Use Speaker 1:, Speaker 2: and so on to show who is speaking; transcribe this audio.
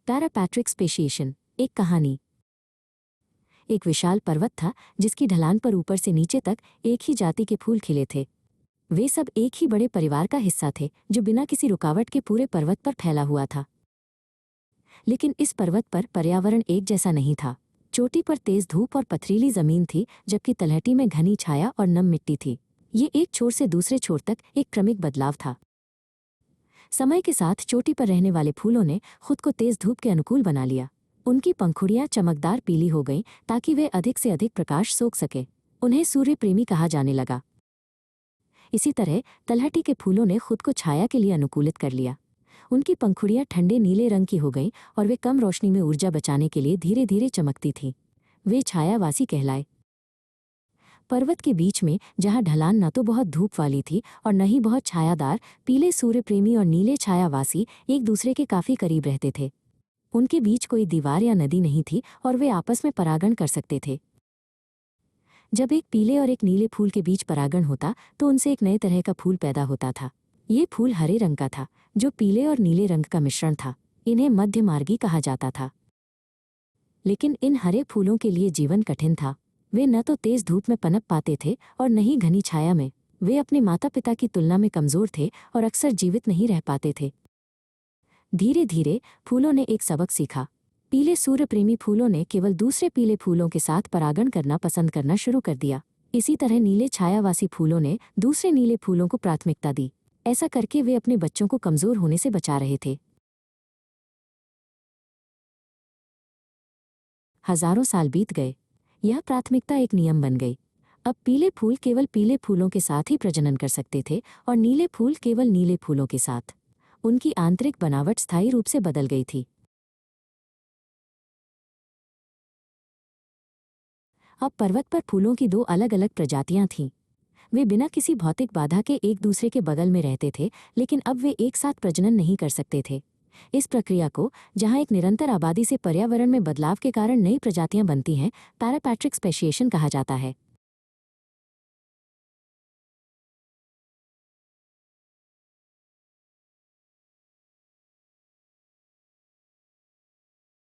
Speaker 1: पैरापैट्रिक speciation. एक कहानी। एक विशाल पर्वत था जिसकी ढलान पर ऊपर से नीचे तक एक ही जाति के फूल खिले थे। वे सब एक ही बड़े परिवार का हिस्सा थे जो बिना किसी रुकावट के पूरे पर्वत पर फैला हुआ था। लेकिन इस पर्वत पर पर्यावरण एक जैसा नहीं था। चोटी पर तेज धूप और पथरीली जमीन थी, जबकि तलहटी में घनी छाया और नम मिट्टी थी। ये एक छोर से दूसरे छोर तक एक क्रमिक बदलाव था। समय के साथ चोटी पर रहने वाले फूलों ने खुद को तेज धूप के अनुकूल बना लिया। उनकी पंखुड़ियां चमकदार पीली हो गईं ताकि वे अधिक से अधिक प्रकाश सोख सके। उन्हें सूर्य प्रेमी कहा जाने लगा। इसी तरह तलहटी के फूलों ने खुद को छाया के लिए अनुकूलित कर लिया। उनकी पंखुड़ियां ठंडे नीले रंग की हो गईं और वे कम रोशनी में ऊर्जा बचाने के लिए धीरे धीरे चमकती थीं। वे छायावासी कहलाए। पर्वत के बीच में, जहां ढलान न तो बहुत धूप वाली थी और न ही बहुत छायादार, पीले सूर्य प्रेमी और नीले छायावासी एक दूसरे के काफी करीब रहते थे। उनके बीच कोई दीवार या नदी नहीं थी और वे आपस में परागण कर सकते थे। जब एक पीले और एक नीले फूल के बीच परागण होता तो उनसे एक नए तरह का फूल पैदा होता था। ये फूल हरे रंग का था, जो पीले और नीले रंग का मिश्रण था। इन्हें मध्यमार्गी कहा जाता था। लेकिन इन हरे फूलों के लिए जीवन कठिन था। वे न तो तेज धूप में पनप पाते थे और न ही घनी छाया में। वे अपने माता पिता की तुलना में कमजोर थे और अक्सर जीवित नहीं रह पाते थे। धीरे धीरे फूलों ने एक सबक सीखा। पीले सूर्य प्रेमी फूलों ने केवल दूसरे पीले फूलों के साथ परागण करना पसंद करना शुरू कर दिया। इसी तरह नीले छायावासी फूलों ने दूसरे नीले फूलों को प्राथमिकता दी। ऐसा करके वे अपने बच्चों को कमजोर होने से बचा रहे थे। हजारों साल बीत गए। यह प्राथमिकता एक नियम बन गई। अब पीले फूल केवल पीले फूलों के साथ ही प्रजनन कर सकते थे और नीले फूल केवल नीले फूलों के साथ। उनकी आंतरिक बनावट स्थायी रूप से बदल गई थी। अब पर्वत पर फूलों की दो अलग अलग प्रजातियां थीं। वे बिना किसी भौतिक बाधा के एक दूसरे के बगल में रहते थे, लेकिन अब वे एक साथ प्रजनन नहीं कर सकते थे। इस प्रक्रिया को, जहां एक निरंतर आबादी से पर्यावरण में बदलाव के कारण नई प्रजातियां बनती हैं, पैरापैट्रिक स्पेशिएशन कहा जाता है।